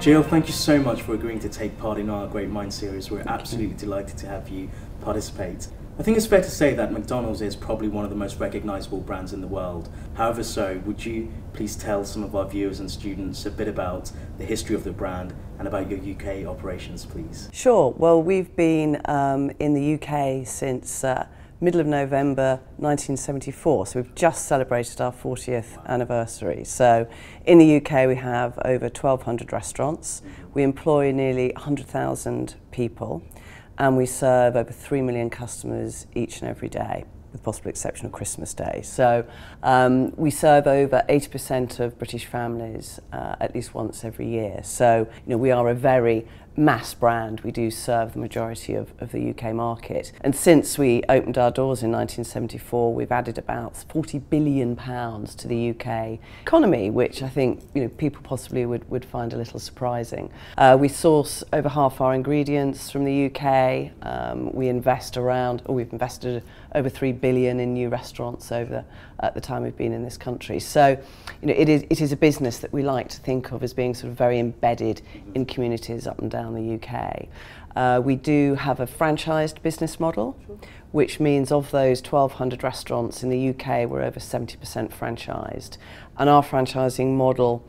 Jill, thank you so much for agreeing to take part in our Great Mind series. We're absolutely delighted to have you participate. I think it's fair to say that McDonald's is probably one of the most recognisable brands in the world. However would you please tell some of our viewers and students a bit about the history of the brand and about your UK operations, please? Sure. Well, we've been in the UK since middle of November 1974, so we've just celebrated our 40th anniversary. So in the UK we have over 1,200 restaurants, we employ nearly 100,000 people, and we serve over 3 million customers each and every day, with the possible exception of Christmas Day. So we serve over 80% of British families at least once every year. So we are a very mass brand. We do serve the majority of the UK market. And since we opened our doors in 1974, we've added about £40 billion to the UK economy, which I think people possibly would find a little surprising. We source over half our ingredients from the UK. We've invested over £3 billion in new restaurants over the time we've been in this country. So it is a business that we like to think of as being sort of very embedded in communities up and down the UK. We do have a franchised business model, which means of those 1,200 restaurants in the UK, we're over 70% franchised. And our franchising model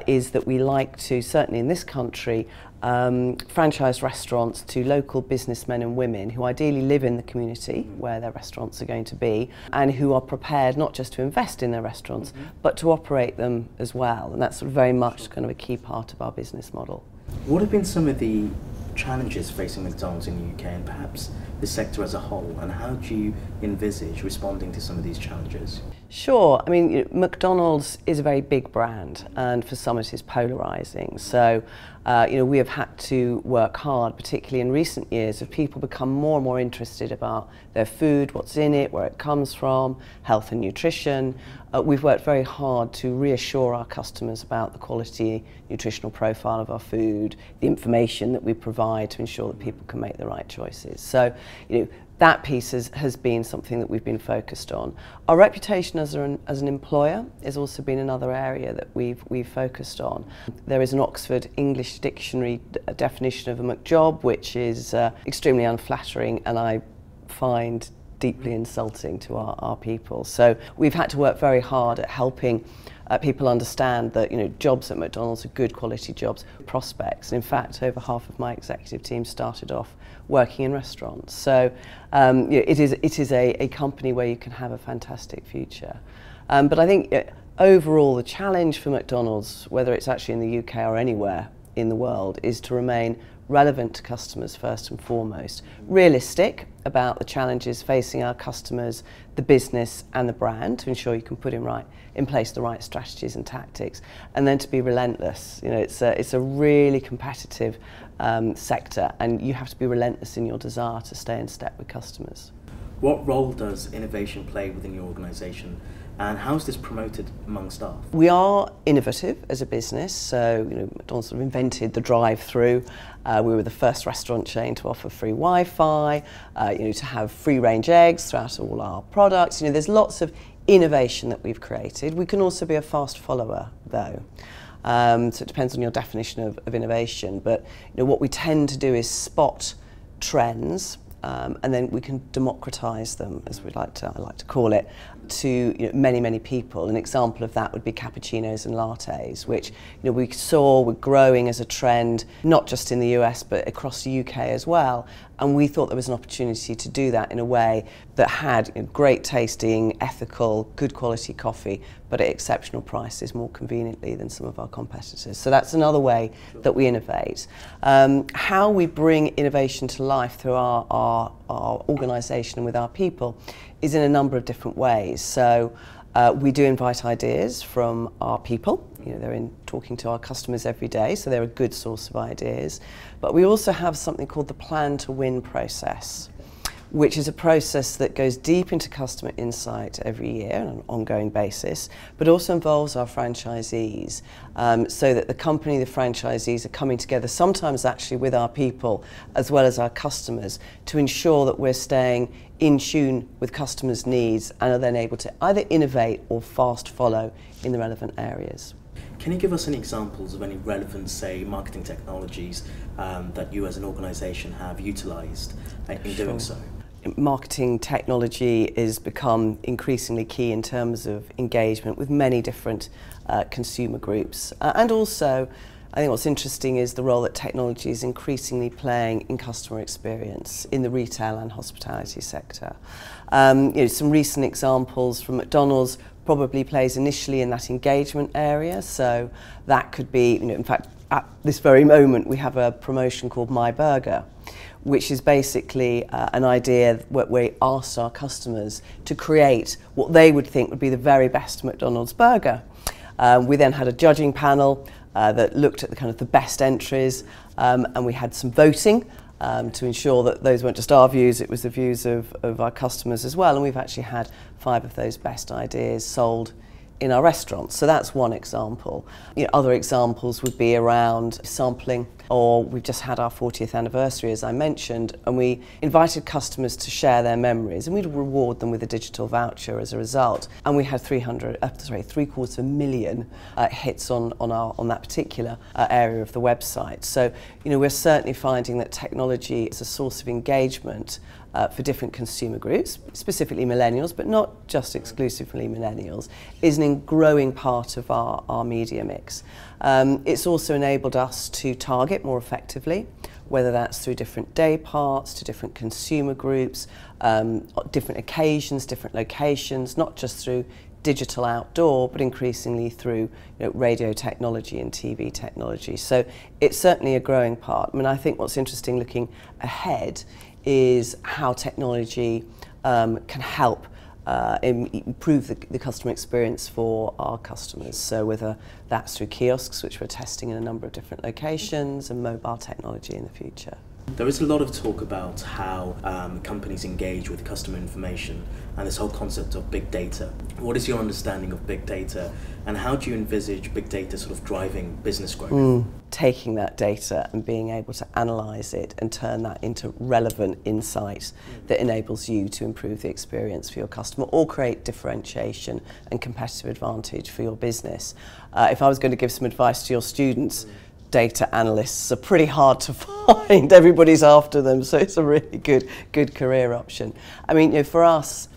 is that we like to, certainly in this country, franchise restaurants to local businessmen and women who ideally live in the community where their restaurants are going to be, and who are prepared not just to invest in their restaurants, but to operate them as well. And that's sort of very much kind of a key part of our business model. What have been some of the challenges facing McDonald's in the UK and perhaps the sector as a whole, and how do you envisage responding to some of these challenges? Sure. I mean, McDonald's is a very big brand, and for some it is polarising. So, we have had to work hard, particularly in recent years, as people become more and more interested about their food, what's in it, where it comes from, health and nutrition. We've worked very hard to reassure our customers about the quality, nutritional profile of our food, the information that we provide to ensure that people can make the right choices. So, that piece has been something that we've been focused on. Our reputation as an employer has also been another area that we've focused on. There is an Oxford English Dictionary definition of a McJob, which is extremely unflattering, and I find deeply insulting to our people. So we've had to work very hard at helping people understand that jobs at McDonald's are good quality jobs, prospects. And in fact, over half of my executive team started off working in restaurants. So it is a company where you can have a fantastic future. But I think overall the challenge for McDonald's, whether it's actually in the UK or anywhere in the world, is to remain relevant to customers first and foremost, realistic about the challenges facing our customers, the business and the brand, to ensure you can put in place the right strategies and tactics, and then to be relentless. It's a really competitive sector, and you have to be relentless in your desire to stay in step with customers. What role does innovation play within your organisation, and how is this promoted among staff? We are innovative as a business, so McDonald's sort of invented the drive-through. We were the first restaurant chain to offer free Wi-Fi, to have free-range eggs throughout all our products. There's lots of innovation that we've created. We can also be a fast follower, though. So it depends on your definition of innovation. But what we tend to do is spot trends, and then we can democratise them, as I like to call it, to many people. An example of that would be cappuccinos and lattes, which we saw were growing as a trend, not just in the US but across the UK as well. And we thought there was an opportunity to do that in a way that had great tasting, ethical, good quality coffee, but at exceptional prices more conveniently than some of our competitors. So that's another way that we innovate. How we bring innovation to life through our organisation and with our people is in a number of different ways. So we do invite ideas from our people. They're in talking to our customers every day, so they're a good source of ideas. But we also have something called the Plan to Win process, which is a process that goes deep into customer insight every year on an ongoing basis, but also involves our franchisees, so that the company, the franchisees are coming together, sometimes actually with our people as well as our customers, to ensure that we're staying in tune with customers' needs and are then able to either innovate or fast follow in the relevant areas. Can you give us any examples of any relevant, say, marketing technologies that you as an organisation have utilised in doing so? Marketing technology has become increasingly key in terms of engagement with many different consumer groups. And also, I think what's interesting is the role that technology is increasingly playing in customer experience in the retail and hospitality sector. Some recent examples from McDonald's probably plays initially in that engagement area. So that could be, in fact, at this very moment, we have a promotion called My Burger, which is basically an idea where we asked our customers to create what they would think would be the very best McDonald's burger. We then had a judging panel that looked at the best entries, and we had some voting to ensure that those weren't just our views, it was the views of our customers as well. And we've actually had 5 of those best ideas sold in our restaurants. So that's one example. Other examples would be around sampling, or we've just had our 40th anniversary, as I mentioned, and we invited customers to share their memories, and we'd reward them with a digital voucher as a result. And we had 750,000 hits on that particular area of the website. So, we're certainly finding that technology is a source of engagement for different consumer groups, specifically millennials, but not just exclusively millennials, is an growing part of our media mix. It's also enabled us to target more effectively, whether that's through different day parts, to different consumer groups, different occasions, different locations, not just through digital outdoor, but increasingly through radio technology and TV technology. So it's certainly a growing part. I think what's interesting looking ahead is how technology can help improve the customer experience for our customers. So whether that's through kiosks, which we're testing in a number of different locations, and mobile technology in the future. There is a lot of talk about how companies engage with customer information and this whole concept of big data. What is your understanding of big data, and how do you envisage big data sort of driving business growth? Taking that data and being able to analyse it and turn that into relevant insight that enables you to improve the experience for your customer or create differentiation and competitive advantage for your business. If I was going to give some advice to your students, data analysts are pretty hard to find. Everybody's after them, so it's a really good career option. For us,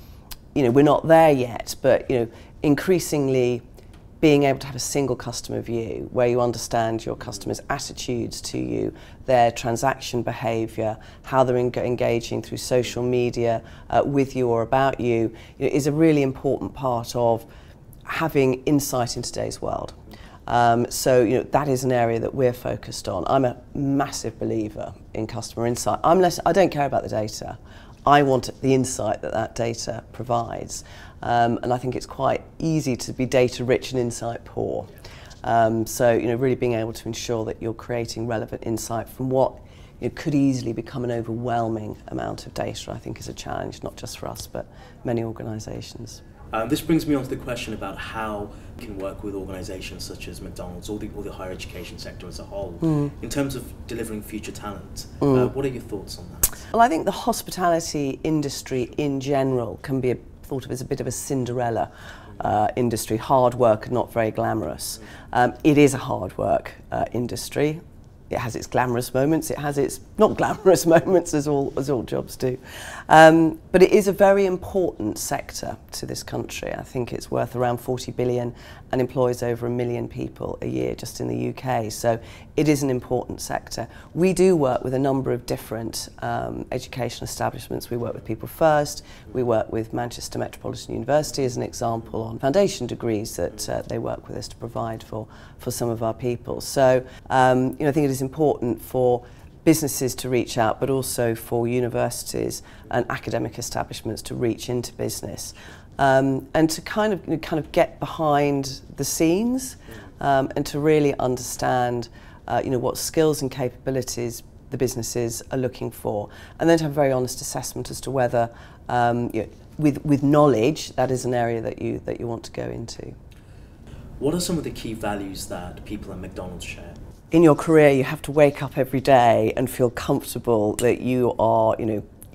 we're not there yet, but increasingly being able to have a single customer view where you understand your customers' attitudes to you, their transaction behaviour, how they're engaging through social media with you or about you, is a really important part of having insight in today's world. So that is an area that we're focused on. I'm a massive believer in customer insight. I don't care about the data. I want the insight that data provides. And I think it's quite easy to be data rich and insight poor. So really being able to ensure that you're creating relevant insight from what could easily become an overwhelming amount of data, I think is a challenge, not just for us, but many organisations. This brings me on to the question about how we can work with organisations such as McDonald's or the higher education sector as a whole in terms of delivering future talent. What are your thoughts on that? Well, I think the hospitality industry in general can be thought of as a bit of a Cinderella industry, hard work and not very glamorous. It is a hard work industry. It has its glamorous moments, it has its not glamorous moments, as all jobs do. But it is a very important sector to this country. I think it's worth around 40 billion and employs over 1 million people a year just in the UK. So it is an important sector. We do work with a number of different educational establishments. We work with People First, we work with Manchester Metropolitan University as an example on foundation degrees that they work with us to provide for some of our people. So I think it is important for businesses to reach out, but also for universities and academic establishments to reach into business and to kind of get behind the scenes and to really understand what skills and capabilities the businesses are looking for, and then to have a very honest assessment as to whether with knowledge that is an area that you want to go into. What are some of the key values that people at McDonald's share? In your career, you have to wake up every day and feel comfortable that you are,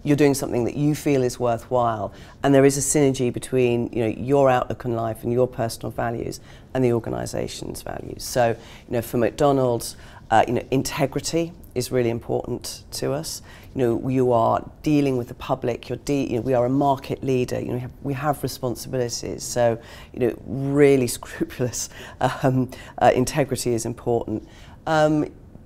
you're doing something that you feel is worthwhile, and there is a synergy between your outlook on life and your personal values and the organisation's values. So for McDonald's, integrity is really important to us. You are dealing with the public. We are a market leader. We have responsibilities. So really scrupulous integrity is important.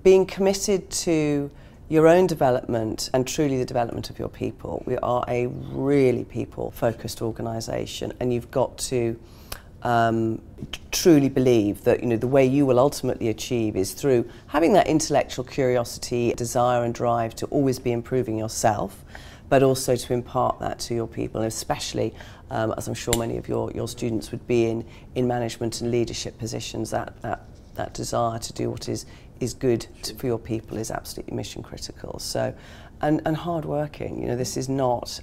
Being committed to your own development and truly the development of your people. We are a really people-focused organisation, and you've got to truly believe that the way you will ultimately achieve is through having that intellectual curiosity, desire and drive to always be improving yourself, but also to impart that to your people, and especially as I'm sure many of your students would be in management and leadership positions, that desire to do what is good for your people is absolutely mission critical. So, and hard working. This is not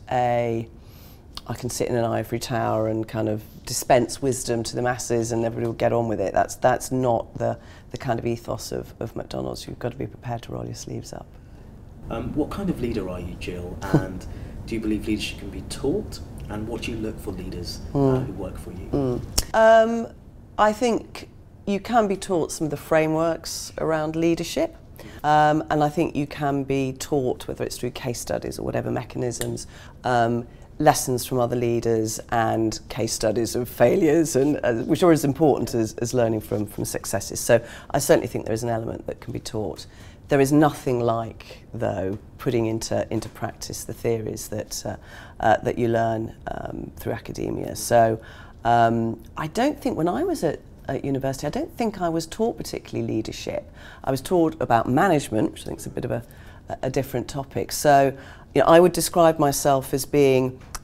I can sit in an ivory tower and kind of dispense wisdom to the masses and everybody will get on with it. That's not the kind of ethos of McDonald's. You've got to be prepared to roll your sleeves up. What kind of leader are you, Jill? And do you believe leadership can be taught? And what do you look for leaders who work for you? I think you can be taught some of the frameworks around leadership, and I think you can be taught, whether it's through case studies or whatever mechanisms, lessons from other leaders and case studies of failures, and which are as important as learning from successes. So I certainly think there is an element that can be taught. There is nothing like, though, putting into practice the theories that you learn through academia. So I don't think when I was at university, I don't think I was taught particularly leadership. I was taught about management, which I think is a bit of a different topic. So I would describe myself as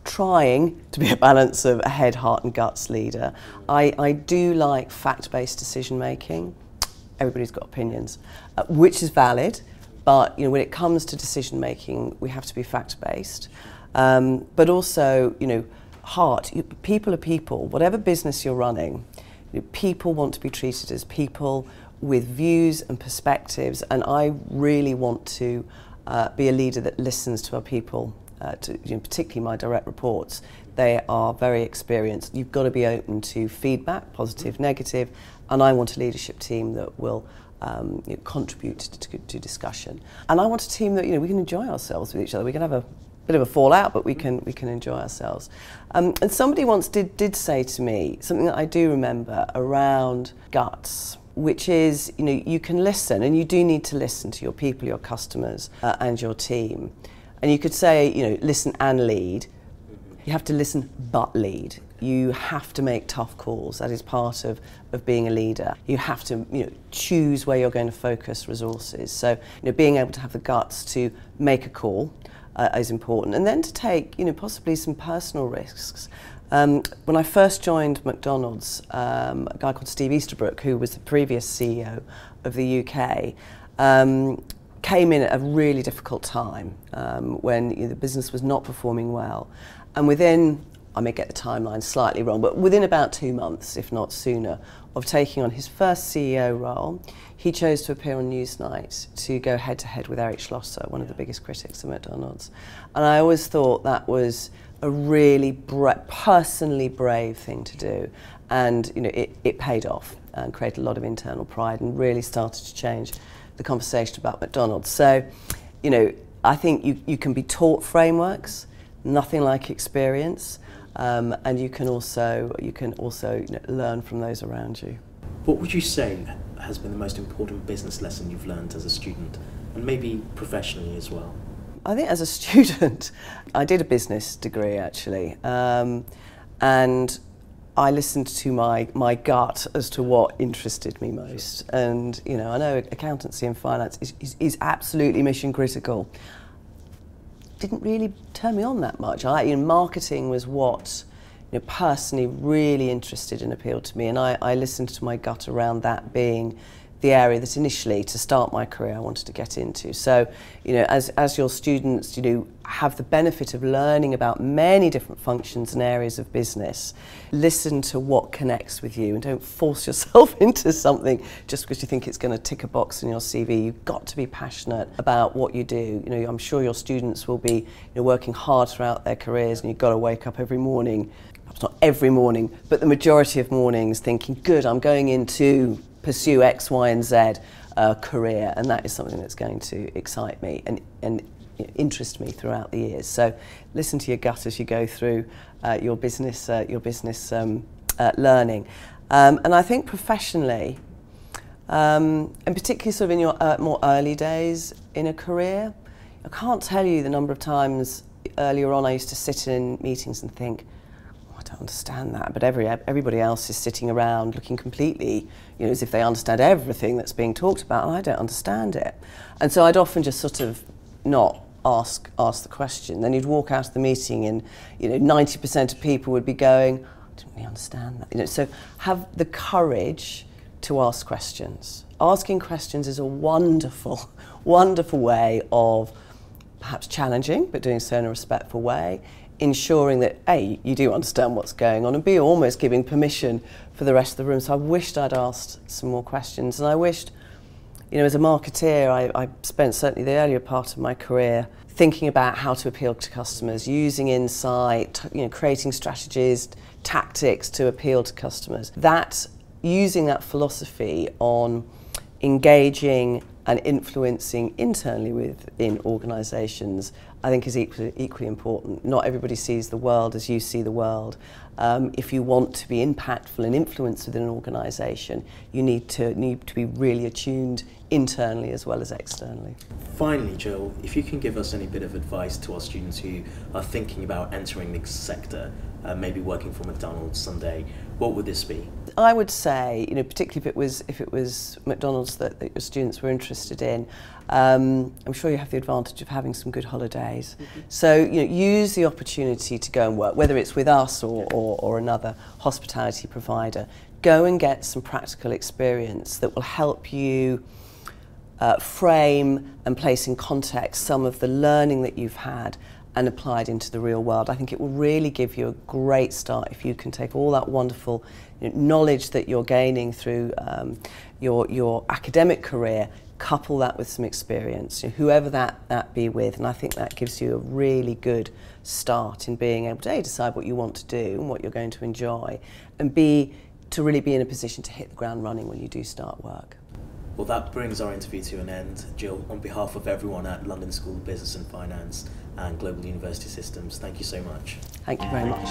trying to be a balance of a head, heart and guts leader. I do like fact-based decision making. Everybody's got opinions, which is valid, but when it comes to decision making, we have to be fact-based. But also, heart. People are people. Whatever business you're running, people want to be treated as people with views and perspectives, and I really want to be a leader that listens to our people, particularly my direct reports. They are very experienced. You've got to be open to feedback, positive, negative, and I want a leadership team that will contribute to discussion. And I want a team that we can enjoy ourselves with each other. We can have a bit of a fallout, but we can enjoy ourselves. And somebody once did say to me something that I do remember around guts, which is you can listen, and you do need to listen to your people, your customers, and your team. And you could say listen and lead. You have to listen but lead. You have to make tough calls. That is part of being a leader. You have to choose where you're going to focus resources. So being able to have the guts to make a call is important, and then to take possibly some personal risks. When I first joined McDonald's, a guy called Steve Easterbrook, who was the previous CEO of the UK, came in at a really difficult time when the business was not performing well, and within, I may get the timeline slightly wrong, but within about 2 months, if not sooner, of taking on his first CEO role, he chose to appear on Newsnight to go head-to-head with Eric Schlosser, one of the biggest critics of McDonald's. And I always thought that was a really personally brave thing to do. And it paid off and created a lot of internal pride and really started to change the conversation about McDonald's. So, I think you can be taught frameworks, nothing like experience, and you can also learn from those around you. What would you say has been the most important business lesson you've learned as a student, and maybe professionally as well? I think as a student, I did a business degree actually, and I listened to my gut as to what interested me most. And I know accountancy and finance is absolutely mission critical. Didn't really turn me on that much. Marketing was what personally really interested and appealed to me, and I listened to my gut around that being the area that initially, to start my career, I wanted to get into. So, you know, as your students, you know, have the benefit of learning about many different functions and areas of business, listen to what connects with you and don't force yourself into something just because you think it's going to tick a box in your CV. You've got to be passionate about what you do. You know, I'm sure your students will be, you know, working hard throughout their careers, and you've got to wake up every morning, perhaps not every morning, but the majority of mornings thinking, good, I'm going into pursue X, Y and Z career, and that is something that's going to excite me and interest me throughout the years. So listen to your gut as you go through your business learning. And I think professionally, and particularly sort of in your more early days in a career, I can't tell you the number of times earlier on I used to sit in meetings and think, I don't understand that, but everybody else is sitting around looking completely, you know, as if they understand everything that's being talked about, and I don't understand it. And so I'd often just sort of not ask the question. Then you'd walk out of the meeting and, you know, 90% of people would be going, I didn't really understand that. You know, so have the courage to ask questions. Asking questions is a wonderful, wonderful way of perhaps challenging, but doing so in a respectful way, ensuring that A, you do understand what's going on, and B, almost giving permission for the rest of the room. So I wished I'd asked some more questions, and I wished, you know, as a marketeer, I spent certainly the earlier part of my career thinking about how to appeal to customers, using insight, you know, creating strategies, tactics to appeal to customers. That, using that philosophy on engaging and influencing internally within organisations, I think is equally important. Not everybody sees the world as you see the world. If you want to be impactful and influence within an organisation, you need to be really attuned internally as well as externally. Finally, Jill, if you can give us any bit of advice to our students who are thinking about entering this sector, maybe working for McDonald's someday, what would this be? I would say, you know, particularly if it was McDonald's that your students were interested in, I'm sure you have the advantage of having some good holidays. Mm-hmm. So, you know, use the opportunity to go and work, whether it's with us or another hospitality provider. Go and get some practical experience that will help you frame and place in context some of the learning that you've had and applied into the real world. I think it will really give you a great start if you can take all that wonderful, you know, knowledge that you're gaining through your academic career, couple that with some experience, you know, whoever that be with, and I think that gives you a really good start in being able to A, decide what you want to do and what you're going to enjoy, and B, to really be in a position to hit the ground running when you do start work. Well, that brings our interview to an end. Jill, on behalf of everyone at London School of Business and Finance and Global University Systems, thank you so much. Thank you very much.